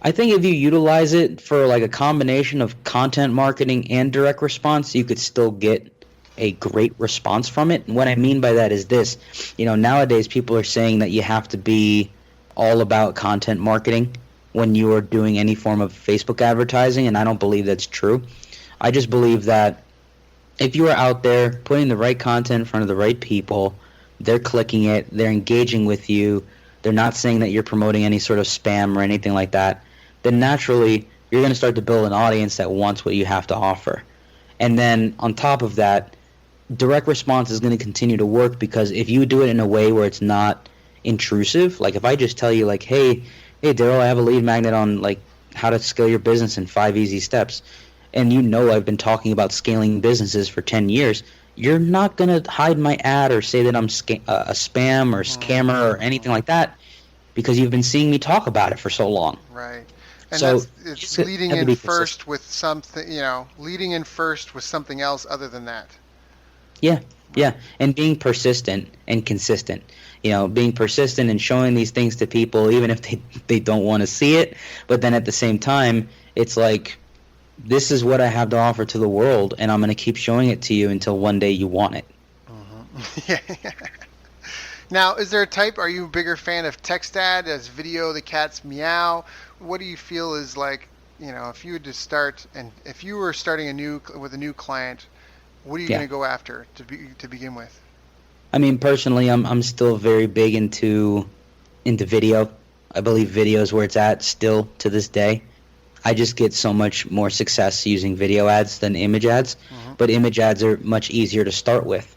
I think if you utilize it for like a combination of content marketing and direct response, you could still get a great response from it. And what I mean by that is this, nowadays people are saying that you have to be all about content marketing when you are doing any form of Facebook advertising, and I don't believe that's true. I just believe that if you are out there putting the right content in front of the right people, they're clicking it, they're engaging with you, they're not saying that you're promoting any sort of spam or anything like that, then naturally you're going to start to build an audience that wants what you have to offer. And then on top of that, direct response is going to continue to work, because if you do it in a way where it's not intrusive, like if I just tell you like, hey Daryl, I have a lead magnet on like how to scale your business in 5 easy steps, and I've been talking about scaling businesses for 10 years, you're not going to hide my ad or say that I'm a spam or scammer or anything like that, because you've been seeing me talk about it for so long. Right. And so it's leading in first with something, leading in first with something else other than that. Yeah, and being persistent and consistent. Being persistent and showing these things to people even if they don't want to see it, but then at the same time, it's like, this is what I have to offer to the world, and I'm going to keep showing it to you until one day you want it. Yeah. Now, is there a type? Are you a bigger fan of text ad as video, the cat's meow? What do you feel is like, if you had to start, and if you were starting with a new client, what are you going to go after to begin with? I mean, personally, I'm still very big into video. I believe video is where it's at still to this day. I just get so much more success using video ads than image ads, but image ads are much easier to start with.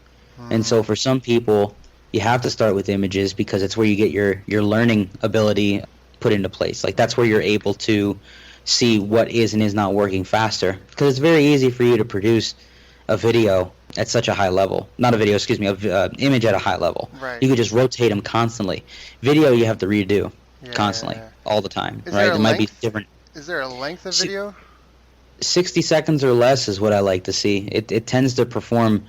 And so for some people, you have to start with images because it's where you get your learning ability put into place. Like that's where you're able to see what is and is not working faster, because it's very easy for you to produce a video at such a high level. Not a video, excuse me, image at a high level. Right. You could just rotate them constantly. Video you have to redo constantly, all the time, right? It might be different. Is there a length of video? 60 seconds or less is what I like to see. It tends to perform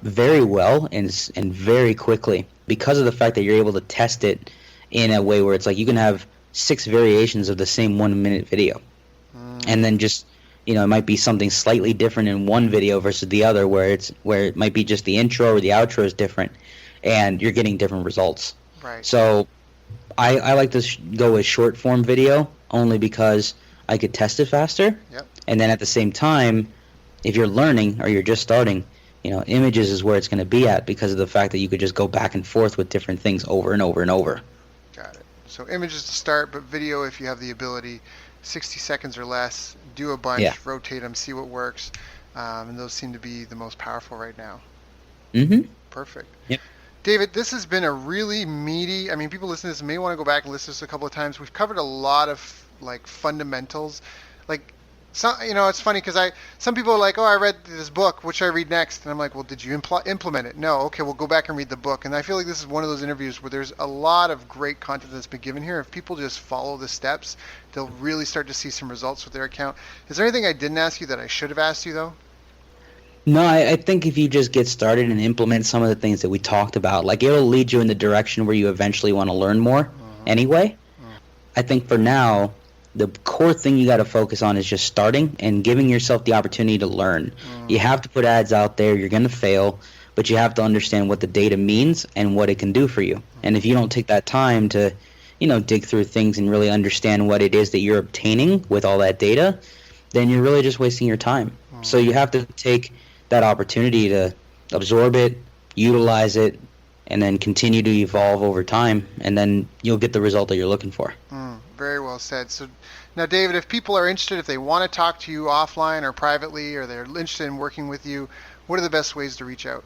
very well and very quickly because of the fact that you're able to test it in a way where it's like you can have 6 variations of the same 1-minute video. And then just, it might be something slightly different in one video versus the other where it might be just the intro or the outro is different and you're getting different results. Right. So I like to go with short form video only because I could test it faster. Yep. And then at the same time, if you're learning or you're just starting, images is where it's going to be at because of the fact that you could just go back and forth with different things over and over and over. Got it. So images to start, but video if you have the ability, 60 seconds or less, do a bunch, rotate them, see what works. And those seem to be the most powerful right now. Mm-hmm. Perfect. Yep. David, this has been a really meaty, people listening to this may want to go back and listen to this a couple of times. We've covered a lot of fundamentals. It's funny because some people are like, oh, I read this book, what should I read next? And I'm like, well, did you implement it? No. Okay, we'll go back and read the book. And I feel like this is one of those interviews where there's a lot of great content that's been given here. If people just follow the steps, they'll really start to see some results with their account. Is there anything I didn't ask you that I should have asked you, though? No, I think if you just get started and implement some of the things that we talked about, it'll lead you in the direction where you eventually want to learn more anyway. I think for now, the core thing you got to focus on is just starting and giving yourself the opportunity to learn. You have to put ads out there. You're going to fail, but you have to understand what the data means and what it can do for you. And if you don't take that time to, dig through things and really understand what it is that you're obtaining with all that data, then you're really just wasting your time. So you have to take that opportunity to absorb it, utilize it, and then continue to evolve over time, and then you'll get the result that you're looking for. Very well said. So now, David, if people are interested, if they want to talk to you offline or privately, or they're interested in working with you, what are the best ways to reach out?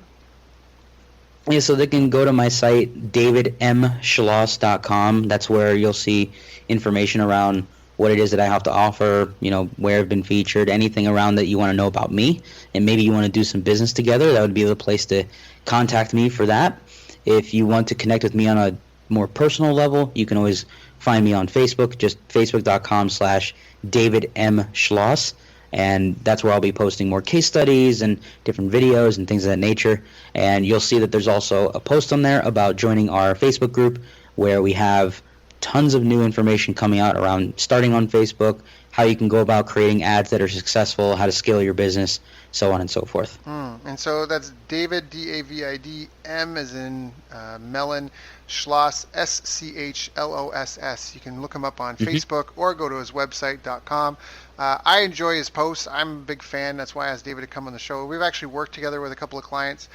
Yeah, so they can go to my site, davidmschloss.com. That's where you'll see information around what it is that I have to offer, where I've been featured, anything around that you want to know about me, and maybe you want to do some business together. That would be the place to contact me for that. If you want to connect with me on a more personal level, you can always find me on Facebook, just facebook.com/davidmschloss. And that's where I'll be posting more case studies and different videos and things of that nature. And you'll see that there's also a post on there about joining our Facebook group, where we have tons of new information coming out around starting on Facebook, how you can go about creating ads that are successful, how to scale your business, so on and so forth. And so that's David, D-A-V-I-D-M as in Melon, Schloss, S-C-H-L-O-S-S. You can look him up on Facebook or go to his website.com. I enjoy his posts. I'm a big fan. That's why I asked David to come on the show. We've actually worked together with a couple of clients.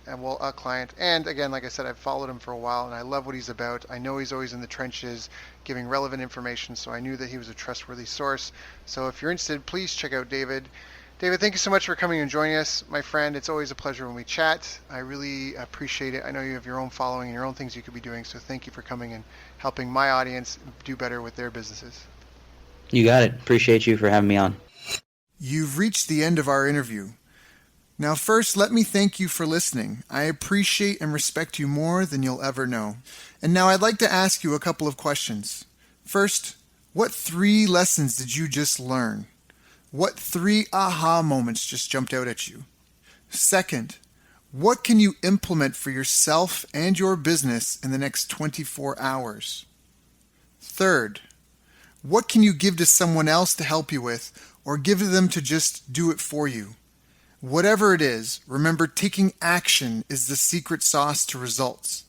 A client. And again, like I said, I've followed him for a while, and I love what he's about. I know he's always in the trenches giving relevant information, so I knew that he was a trustworthy source. So if you're interested, please check out David. David, thank you so much for coming and joining us, my friend. It's always a pleasure when we chat. I really appreciate it. I know you have your own following and your own things you could be doing, so thank you for coming and helping my audience do better with their businesses. You got it. Appreciate you for having me on. You've reached the end of our interview. Now, first, let me thank you for listening. I appreciate and respect you more than you'll ever know. And now I'd like to ask you a couple of questions. First, what 3 lessons did you just learn? What 3 aha moments just jumped out at you? Second, what can you implement for yourself and your business in the next 24 hours? Third, what can you give to someone else to help you with, or give to them to just do it for you? Whatever it is, remember, taking action is the secret sauce to results.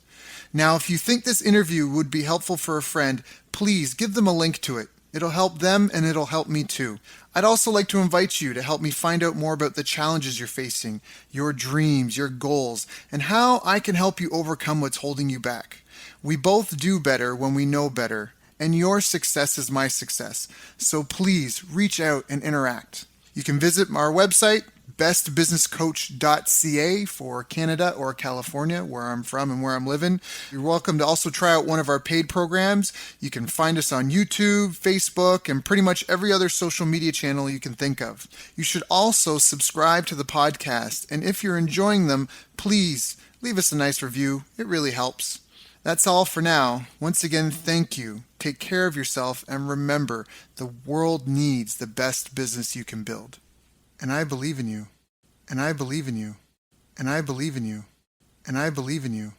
Now, if you think this interview would be helpful for a friend, please give them a link to it. It'll help them and it'll help me too. I'd also like to invite you to help me find out more about the challenges you're facing, your dreams, your goals, and how I can help you overcome what's holding you back. We both do better when we know better, and your success is my success. So please reach out and interact. You can visit our website, bestbusinesscoach.ca for Canada or California, where I'm from and where I'm living. You're welcome to also try out one of our paid programs. You can find us on YouTube, Facebook, and pretty much every other social media channel you can think of. You should also subscribe to the podcast, and if you're enjoying them, please leave us a nice review. It really helps. That's all for now. Once again, thank you. Take care of yourself, and remember, the world needs the best business you can build. And I believe in you. And I believe in you. And I believe in you. And I believe in you.